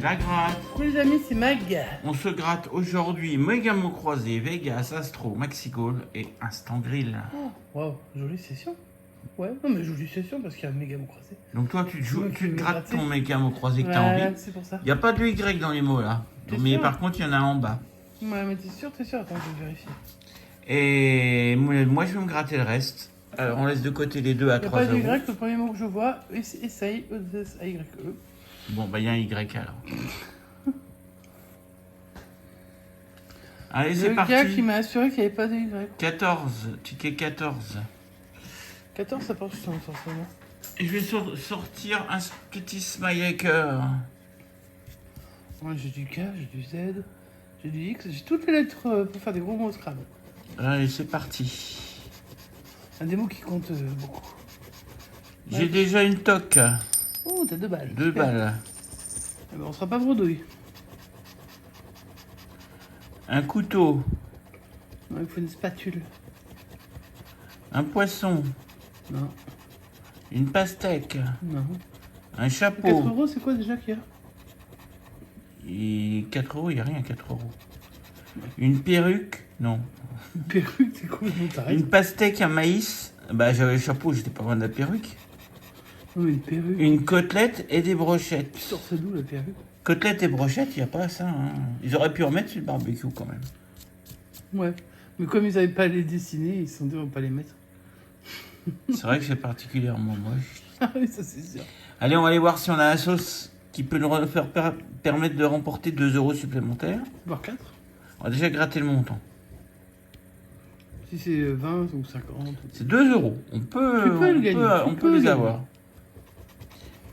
la gratte. Les amis, c'est Mag. On se gratte aujourd'hui méga mot croisé, Vegas, Astro, Maxigol et Instant Grill. Oh, waouh, jolie session. Ouais, non mais jolie session parce qu'il y a un méga mot croisé. Donc toi, tu te grattes ton méga mot croisé que t'as Ouais, envie. c'est pour ça. Il n'y a pas de Y dans les mots là. T'es Mais sûr par contre, il y en a en bas. Ouais, mais t'es sûr? Attends, je vais vérifier. Et moi, je vais me gratter le reste. Alors, on laisse de côté les deux à Il n'y a 3 pas de euros. Y, le premier mot que je vois, essaye, E-S-A-Y-E. Bon, bah, il y a un Y alors. Allez, c'est Le parti. gars qui m'a assuré qu'il n'y avait pas de Y. 14, ticket 14. 14, ça porte sur ce moment. Et je vais sortir un petit smiley cœur. Moi j'ai du K, j'ai du Z, j'ai du X, j'ai toutes les lettres pour faire des gros mots au Scrabble. Allez, c'est parti. Un des mots qui compte beaucoup. J'ai déjà une toque. Oh, t'as 2 balles. 2 balles. Eh ben, on sera pas bredouille. Un couteau. Non, il faut une spatule. Un poisson. Non, Une pastèque. non. Un 4 chapeau. euros, c'est quoi déjà qu'il y a? Et 4 euros, il n'y a rien à 4 euros. Une perruque. Non. Une perruque, c'est complètement taré. Une pastèque, un maïs. Bah, j'avais le chapeau, j'étais pas loin de la perruque. Non, mais une perruque. Une côtelette et des brochettes. Tu sors ça d'où la perruque? Côtelette et brochettes, il n'y a pas ça. Hein. Ils auraient pu en mettre sur le barbecue quand même. Ouais. Mais comme ils n'avaient pas les dessiner, ils se sont dit on va pas les mettre. C'est vrai que c'est particulièrement moche. Ah oui, ça c'est sûr. Allez, on va aller voir si on a la sauce qui peut nous permettre de remporter 2 euros supplémentaires. Voire 4. On va déjà gratter le montant. Si c'est 20 ou 50. C'est 2 euros. On peut, Tu peux le gagner, on tu peut peux les le avoir.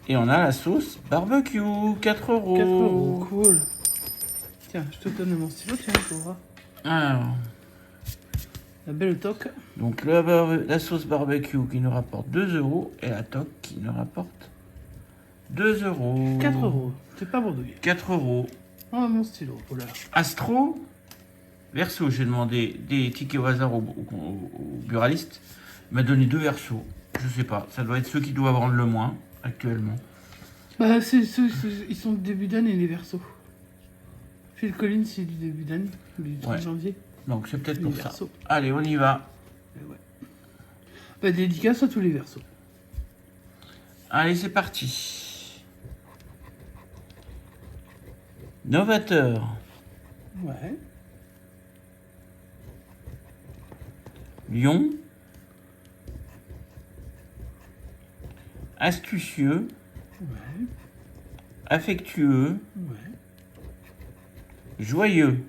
Et on a la sauce barbecue, 4 euros. 4 euros, cool. Tiens, je te donne mon stylo, tiens, tu vois. Alors, La belle toque. donc la sauce barbecue qui nous rapporte 2 euros et la toque qui nous rapporte 2 euros. 4 euros. C'est pas bredouille. 4 euros. Oh, mon stylo, oh là. Astro, verso, j'ai demandé des tickets au hasard au buraliste. Il m'a donné 2 versos. Je sais pas, ça doit être ceux qui doivent vendre le moins actuellement. Bah, ils sont du début d'année, les versos. Phil Collins, c'est du début d'année, du 30 Ouais. janvier. Donc c'est peut-être Les pour ça. versos. Allez, on y va. Et ouais. Bah, dédicace à tous les versos. Allez, c'est parti. Novateur, Ouais. lion, astucieux, Ouais. affectueux, Ouais. joyeux.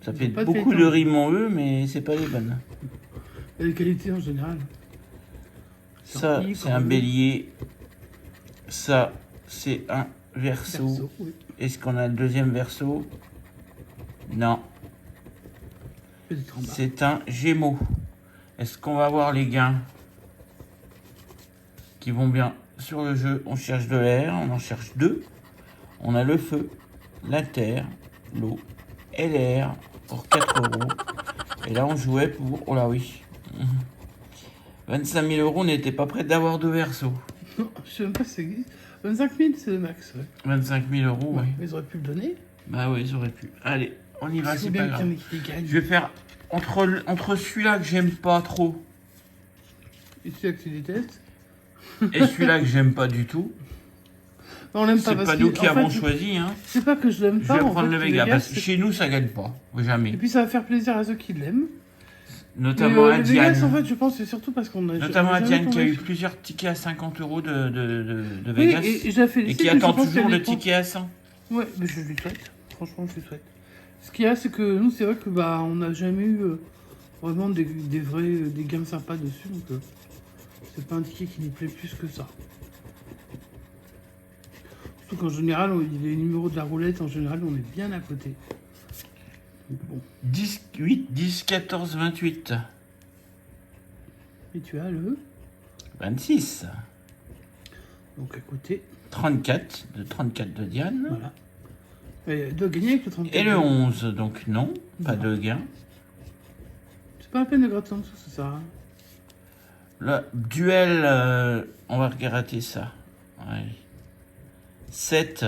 Ça Ils fait ont pas de beaucoup de feuilleton. rimes en eux, mais c'est pas les bonnes. Et les qualités en général. Ça, I, c'est un comme bélier. Ça, c'est un verso. Verso, oui. Est-ce qu'on a le deuxième verso? Non, Peut-être en bas. c'est un gémeaux. Est-ce qu'on va voir les gains qui vont bien sur le jeu? On cherche de l'air, on en cherche 2. On a le feu, la terre, l'eau et l'air pour 4 euros. Et là, on jouait pour... Oh là oui. 25 000 euros, on n'était pas prêt d'avoir 2 versos. Non, je sais même pas si ça existe. 25 000, c'est le max. Ouais. 25 000 euros, Ouais, oui. mais ils auraient pu le donner. Bah oui, ils auraient pu. Allez, on y va, C'est c'est bien pas qu'il y en grave. ait qui gagnent. Je vais faire entre celui-là que j'aime pas trop Et celui-là que tu détestes. et celui-là que j'aime pas du tout. Non, on l'aime C'est pas pas parce nous que, qui en avons fait, choisi, hein. c'est pas que je l'aime Je pas. vais en prendre fait, le Vega Vegas, parce que chez nous ça gagne pas, jamais. Et puis ça va faire plaisir à ceux qui l'aiment. Notamment Mais, à le Vegas, Diane. en fait, je pense que c'est surtout parce qu'on a. Notamment on a à jamais Diane qui a tombé eu sur- plusieurs tickets à 50 euros de Oui, Vegas et je la et félicite. qui mais je attend pense toujours qu'elle le dépend. ticket à 100. Ouais, mais je lui souhaite. Franchement, je lui souhaite. Ce qu'il y a, c'est que nous, c'est vrai que bah, on n'a jamais eu vraiment des gains sympas dessus. Donc, c'est pas un ticket qui nous plaît plus que ça. Surtout qu'en général, les numéros de la roulette, en général, on est bien à côté. Donc, bon. 10, 8, 10, 14, 28. Et tu as le. 26. Donc à côté. 34 de Diane. Voilà. Et elle doit gagner avec le 34. Et le 11, donc non, pas de gain. C'est pas la peine de gratter en dessous, ça sert à rien. Le duel, on va regarder ça. Ouais. 7,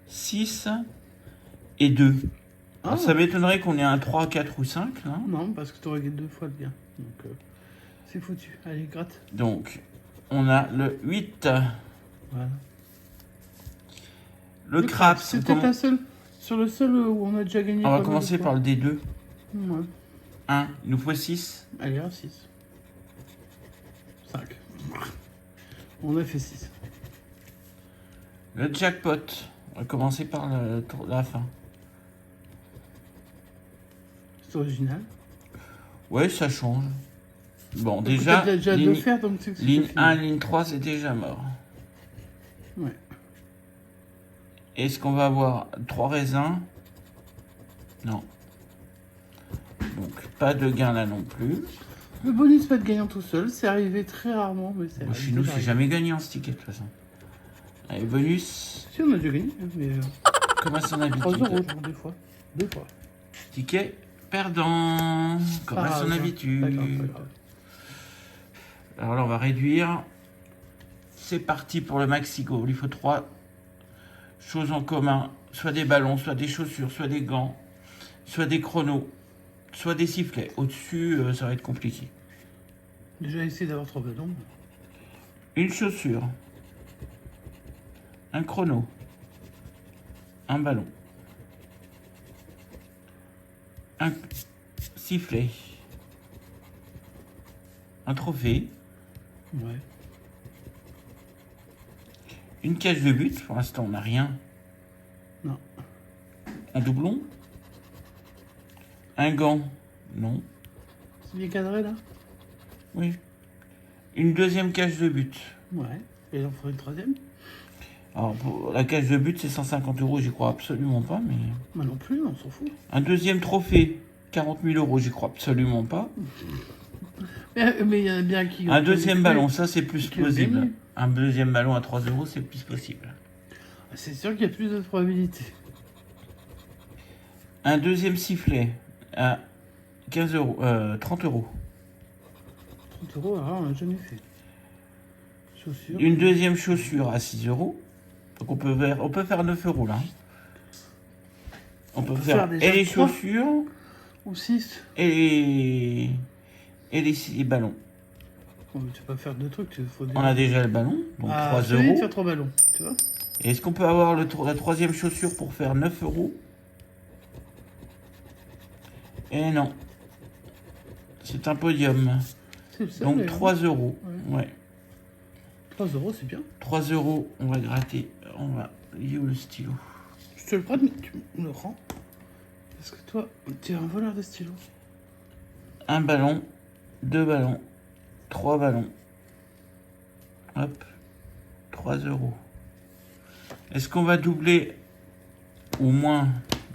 6 et 2. Ah. Alors, ça m'étonnerait qu'on ait un 3, 4 ou 5. Là. Non, parce que tu aurais 2 fois le gain. Donc, c'est foutu. Allez, gratte. Donc, on a le 8. Voilà. Le craps. C'est peut-être la seule. Sur le seul où on a déjà gagné. On va commencer par le D2. Ouais. 1, il nous faut 6. Allez, un 6. 5. On a fait 6. Le jackpot. On va commencer par la fin. C'est original. Ouais, ça change. Bon, Donc, déjà, t'as déjà ligne, de faire, donc c'est que c'est ligne fini. 1, ligne 3, c'est déjà mort. Ouais. Est-ce qu'on va avoir 3 raisins? Non. Donc, pas de gain là non plus. Le bonus pas de gagnant tout seul, c'est arrivé très rarement, mais c'est Bon, chez nous, c'est jamais gagné en ce ticket de toute façon. Allez, bonus. Si, on a déjà gagné, mais Comme à son 3 habitude. euros, genre, des fois. 2 fois. Ticket perdant. Comme Pas à son grave, habitude. pas grave, pas grave. Alors là, on va réduire. C'est parti pour le maxi goal. Il faut 3 choses en commun. Soit des ballons, soit des chaussures, soit des gants, soit des chronos, soit des sifflets. Au-dessus, ça va être compliqué. Déjà essayé d'avoir 3 ballons. Une chaussure. Un chrono. Un ballon. Un sifflet. Un trophée. Ouais. Une cage de but. Pour l'instant, on n'a rien. Non. Un doublon. Un gant. Non. C'est bien cadré là? Oui. Une deuxième cage de but. Ouais. Et il en faudrait une troisième? Alors, pour la cage de but, c'est 150 €, j'y crois absolument pas, mais... Moi non plus, on s'en fout. Un deuxième trophée, 40 000 €, j'y crois absolument pas. Mais il y en a bien qui... Un deuxième ballon, ça c'est plus qui ont plausible. gagné. Un deuxième ballon à 3 €, c'est plus possible. C'est sûr qu'il y a plus de probabilité. Un deuxième sifflet à 15 €, 30 €. 30 euros, alors on n'a jamais fait. Chaussures. Une deuxième chaussure à 6 €. Donc on peut faire 9 € là. On peut faire déjà et les 3. chaussures Ou 6. et les ballons. Oh, mais tu peux pas faire 2 trucs, il faut On a déjà le ballon, donc 3 celui de €. faire 3 ballons, tu vois. Et est-ce qu'on peut avoir la troisième chaussure pour faire 9 €? Eh non. C'est un podium. C'est le seul. Donc d'ailleurs. 3 €. Ouais. 3 euros, c'est bien. 3 €, on va gratter. On va. Il est où le stylo? Je te le prends, mais tu me le rends. Parce que toi, tu es un voleur de stylo. Un ballon, 2 ballons, 3 ballons. Hop. 3 €. Est-ce qu'on va doubler ou moins?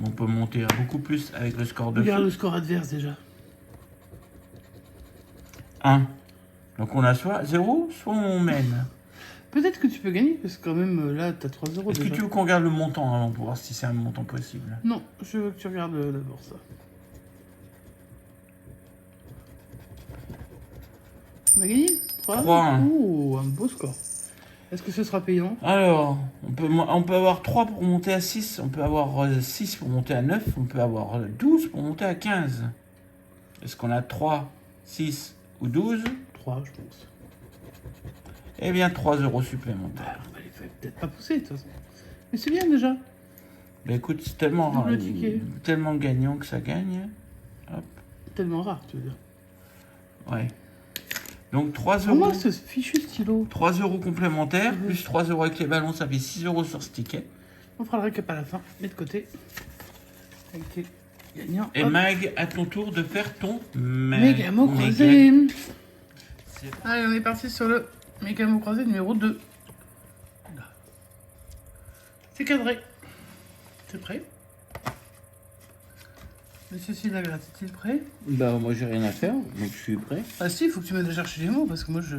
On peut monter à beaucoup plus avec le score de Regarde feu. le score adverse déjà. 1. Donc on a soit 0, soit on mène. Peut-être que tu peux gagner, parce que quand même, là, t'as 3 euros Est-ce que déjà. tu veux qu'on regarde le montant avant pour voir si c'est un montant possible? Non, je veux que tu regardes d'abord ça. On a gagné 3. 3-1. Oh, un beau score. Est-ce que ce sera payant? Alors, on peut avoir 3 pour monter à 6, on peut avoir 6 pour monter à 9, on peut avoir 12 pour monter à 15. Est-ce qu'on a 3, 6 ou 12? 3, je pense. Eh bien, 3 € supplémentaires. Ah, bah, il fallait peut-être pas pousser, de toute façon. Mais c'est bien déjà. Mais écoute, c'est tellement Double rare, ticket. tellement gagnant que ça gagne. Hop, Tellement rare, tu veux dire. ouais. Donc 3 Pour moi, €. ce fichu stylo. 3 € complémentaires, Mhm. plus 3 € avec les ballons, ça fait 6 € sur ce ticket. On fera le récap à la fin. Mets de côté. Avec tes gagnants. Et Hop. Mag, à ton tour de faire ton Méga mot méga- croisé. C'est- Allez, on est parti sur le méga mot croisé numéro 2. C'est cadré. C'est prêt? Monsieur Syllagratte, est-il prêt? Bah moi j'ai rien à faire, donc je suis prêt. Ah si, il faut que tu m'aides à chercher les mots, parce que moi je...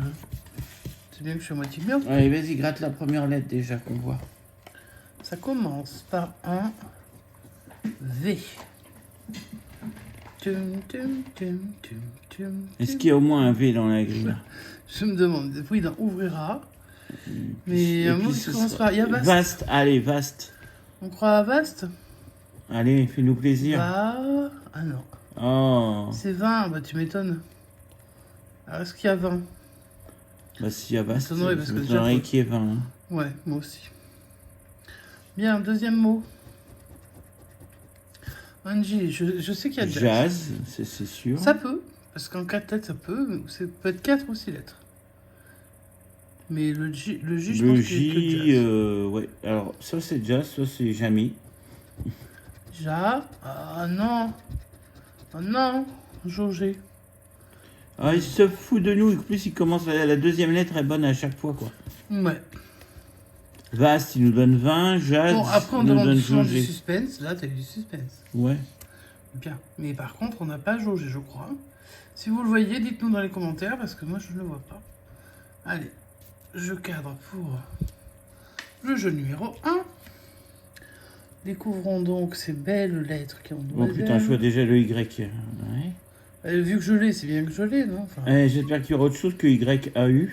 C'est bien que je suis à moitié bien. Allez, vas-y, gratte la première lettre déjà qu'on voit. Ça commence par un V. Tum, tum, tum, tum, tum, Est-ce tum. qu'il y a au moins un V dans la grille? Je me demande. Oui, il en ouvrira. Et Mais un puis mot qui ce commence sera- par... Il y a vaste. Vaste, allez, vaste. On croit à Vaste? Allez, fais-nous plaisir. Bah... Ah non. Oh. C'est 20, bah tu m'étonnes. Alors est-ce qu'il y a 20? Bah si, Avast, ça m'étonnerait, parce que déjà, m'étonnerait faut- qu'il y ait 20. Hein. Ouais, moi aussi. Bien, deuxième mot. Angie, je sais qu'il y a jazz. Jazz, c'est sûr. Ça peut, parce qu'en 4 lettres, ça peut, mais ça peut être 4 ou 6 lettres. Mais le J, je Le pense qu'il y a que J, jazz. ouais. Alors, ça c'est jazz, ça c'est jamais. Ah non. Ah non. Jaugé. Ah, il se fout de nous. En plus, il commence la deuxième lettre est bonne à chaque fois, quoi. Ouais. Vast, il nous donne 20. Jazz, Bon, après, on il nous demande donne souvent du jaugé. suspense. Là, t'as eu du suspense. Ouais. Bien. Mais par contre, on n'a pas jaugé, je crois. Si vous le voyez, dites-nous dans les commentaires, parce que moi, je ne le vois pas. Allez. Je cadre pour le jeu numéro 1. Découvrons donc ces belles lettres qui ont Bon, putain, je vois déjà le Y. Ouais. Vu que je l'ai, c'est bien que je l'ai, non enfin, J'espère qu'il y aura autre chose que YAU.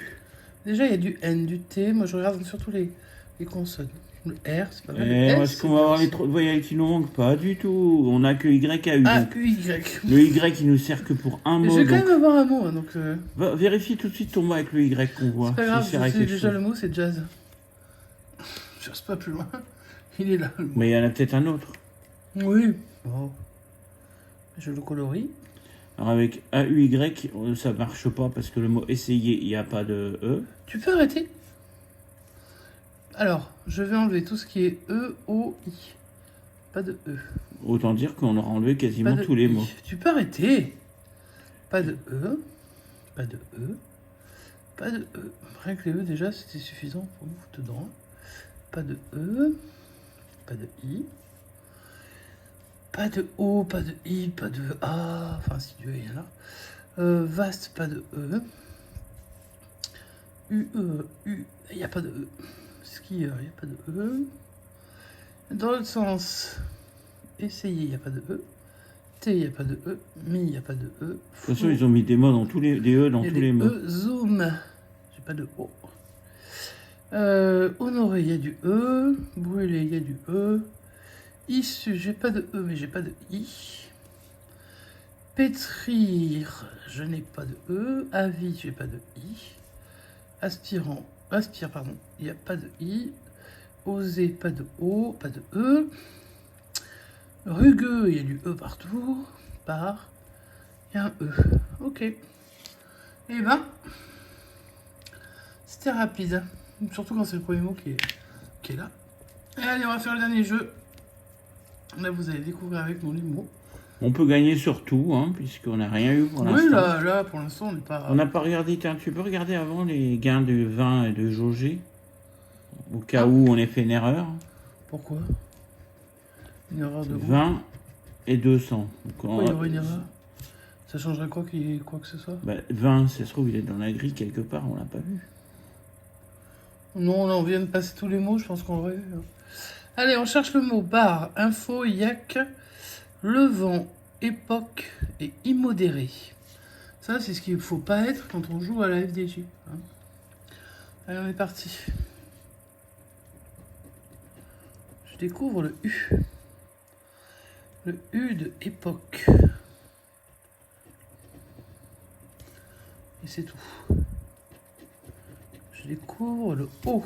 déjà, il y a du N, du T. Moi, je regarde surtout les consonnes. Le R, c'est pas mal. Le S, Est-ce qu'on va avoir les trop de voyelles qui nous manquent? Pas du tout. On a que YAU. Ah, donc. que Y. Le Y, il nous sert que pour un Mais mot. je vais quand Donc... même avoir un mot, hein, donc... Vérifie tout de suite ton mot avec le Y qu'on voit. c'est pas grave, s'il sert à je sais quelque déjà chose. le mot, c'est jazz. Je cherche pas plus loin. Il est là, le mot. Mais il y en a peut-être un autre. Oui. Bon. Je le colorie. Alors avec AUY, ça marche pas parce que le mot essayer, il n'y a pas de E. Tu peux arrêter? Alors, je vais enlever tout ce qui est E, O, I. Pas de E. Autant dire qu'on aura enlevé Pas quasiment de tous les I. mots. Tu peux arrêter? Pas de E. Pas de E. Pas de E. Rien que les E, déjà, c'était suffisant pour nous foutre dedans. Pas de E. Pas de I. Pas de O, pas de I, pas de A. Enfin, si Dieu est là. Vaste, pas de E. U, U. Il n'y a pas de E. Skieur, il n'y a pas de E. Dans l'autre sens, essayer, il n'y a pas de E. T, il n'y a pas de E. Mi, il n'y a pas de E. De toute façon, ils ont mis des mots dans tous les, des E dans Il y a tous des les mots. E. Zoom, j'ai pas de O. Honoré, il y a du E. Brûlé, il y a du E. Issu, j'ai pas de E, mais j'ai pas de I. Pétrir, je n'ai pas de E. Avis, j'ai pas de I. Aspire, pardon, il n'y a pas de I. Oser, pas de O, pas de E. Rugueux, il y a du E partout. Par, il y a un E. Ok. Eh ben, c'était rapide. Surtout quand c'est le premier mot qui est là. Et allez, on va faire le dernier jeu. Là, vous allez découvrir avec nous les mots. On peut gagner sur tout, hein, puisqu'on n'a rien eu pour l'instant. Oui, là, pour l'instant, on n'est pas... On n'a pas regardé, tiens, tu peux regarder avant les gains de 20 et de jauger, au cas où on ait fait une erreur. Pourquoi? Une erreur de où? 20 et 200. Donc, Pourquoi il y aurait une erreur? Ça changerait quoi qu'il y ait quoi que ce soit? 20, ça se trouve, il est dans la grille quelque part, on l'a pas vu. Non, là, on vient de passer tous les mots, je pense qu'on l'aurait vu. Hein. Allez, on cherche le mot bar, info, yak, levant, époque et immodéré. Ça, c'est ce qu'il ne faut pas être quand on joue à la FDJ. Hein. Allez, on est parti. Je découvre le U. Le U de époque. Et c'est tout. Je découvre le O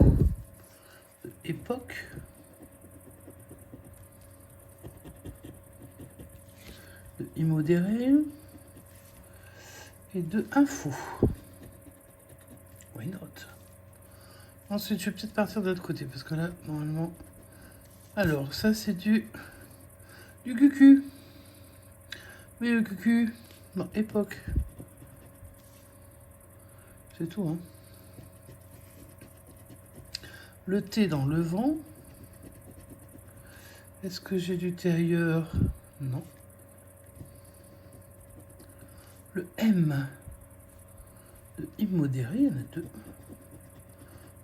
de époque. De immodéré. Et de info. Why not? Ensuite, je vais peut-être partir de l'autre côté parce que là, normalement. Alors, ça, c'est du QQ. Mais le QQ, non, époque. C'est tout, hein. Le T dans le vent. Est-ce que j'ai du T ailleurs? Non. Le M de immodéré, il y en a deux.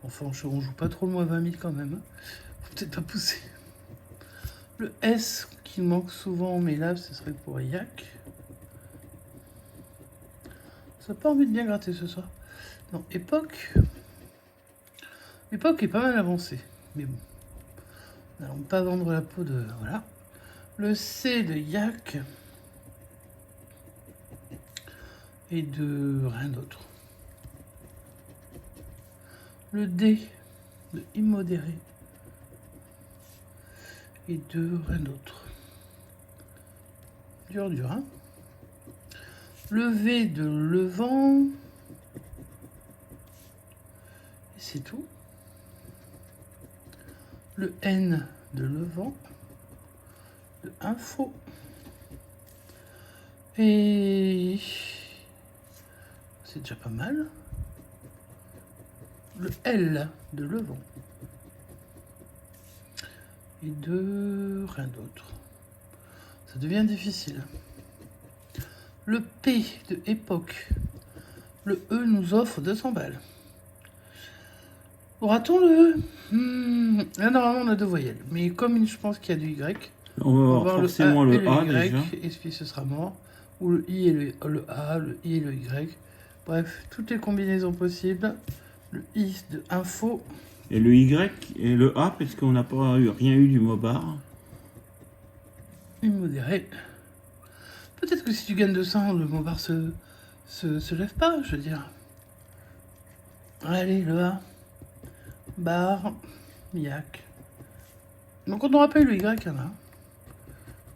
Enfin, on joue pas trop le moins 20 000 quand même. Hein. Faut peut-être pas pousser. Le S qui manque souvent, mais là, ce serait pour Yak. Ça n'a pas envie de bien gratter ce soir. Non, époque. Époque est pas mal avancée. Mais bon. n'allons pas vendre la peau de... Voilà. Le C de yak. Et de rien d'autre. Le D de immodéré. Et de rien d'autre. Dur, hein. Le V de levant. Et c'est tout. Le N de levant. De info. Et c'est déjà pas mal. Le L de levant. Et de rien d'autre. Ça devient difficile. Le P de époque. Le E nous offre 200 balles. Aura-t-on le E? Là, normalement, on a 2 voyelles. Mais comme je pense qu'il y a du Y, On va voir forcément le A Y, déjà. et puis ce sera mort. Ou le I et le A, le I et le Y. Bref, toutes les combinaisons possibles. Le I de info. Et le Y et le A, parce qu'on n'a pas rien eu du mot barre. Immodéré. Peut-être que si tu gagnes 200, le mot barre se lève pas, je veux dire. Allez, le A. Barre. Yak. Donc on n'aura pas eu le Y, il y en a.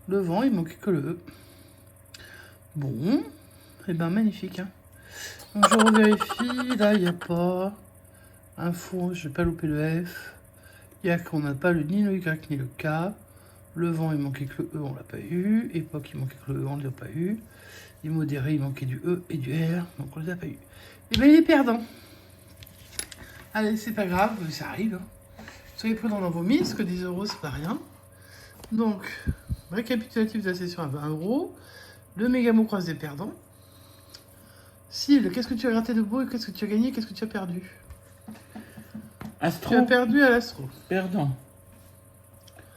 Le vent, il manquait que le E. Bon. Et ben magnifique. Hein. Donc je revérifie. Là, il n'y a pas. Info, je vais pas louper le F. Yak, on n'a pas ni le Y ni le K. Le vent, il manquait que le E, on l'a pas eu. Époque, il manquait que le E, on ne l'a pas eu. Immodéré, il manquait du E et du R, donc on les a pas eu. Et bien il est perdant. Allez, c'est pas grave, ça arrive. Hein. Soyez prudents dans vos mises, que 10 euros, c'est pas rien. Donc, récapitulatif de la session à 20 euros. Le méga mot croise des perdants. Syl, qu'est-ce que tu as gratté de beau et qu'est-ce que tu as gagné, qu'est-ce que tu as perdu? Astro. Tu as perdu à l'astro. Perdant.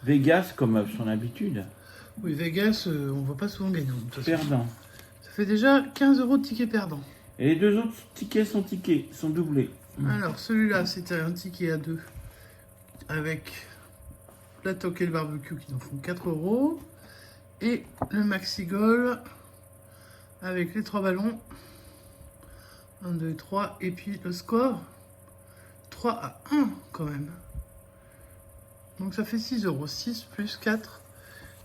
Vegas, comme à son habitude. Oui, Vegas, on voit pas souvent gagnant. Perdant. Ça fait déjà 15 euros de ticket perdant. Et les 2 autres tickets sont doublés. Alors, celui-là, c'était un ticket à 2 avec la toque et le barbecue qui nous font 4 euros. Et le maxi goal avec les 3 ballons. 1, 2, 3. Et puis le score 3 à 1 quand même. Donc ça fait 6 euros. 6 plus 4.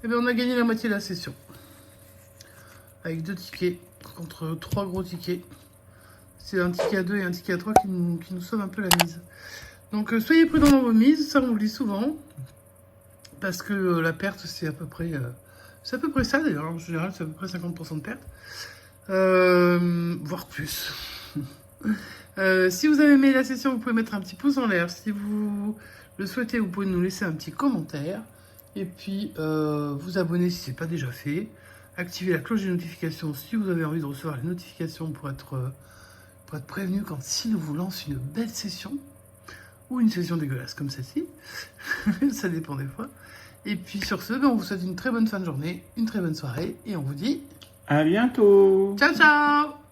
Et bien on a gagné la moitié de la session. Avec 2 tickets contre 3 gros tickets. C'est un ticket à 2 et un ticket à 3 qui nous sauve un peu la mise. Donc soyez prudents dans vos mises, ça on vous le dit souvent. Parce que la perte c'est à peu près ça d'ailleurs. En général c'est à peu près 50% de perte. Voire plus. Si vous avez aimé la session, vous pouvez mettre un petit pouce en l'air. Si vous le souhaitez, vous pouvez nous laisser un petit commentaire. Et puis vous abonner si ce n'est pas déjà fait. Activez la cloche des notifications si vous avez envie de recevoir les notifications pour être prévenu quand Syl vous lance une belle session. Ou une session dégueulasse comme celle-ci. Ça dépend des fois. Et puis sur ce, on vous souhaite une très bonne fin de journée, une très bonne soirée. Et on vous dit À bientôt. ciao ciao.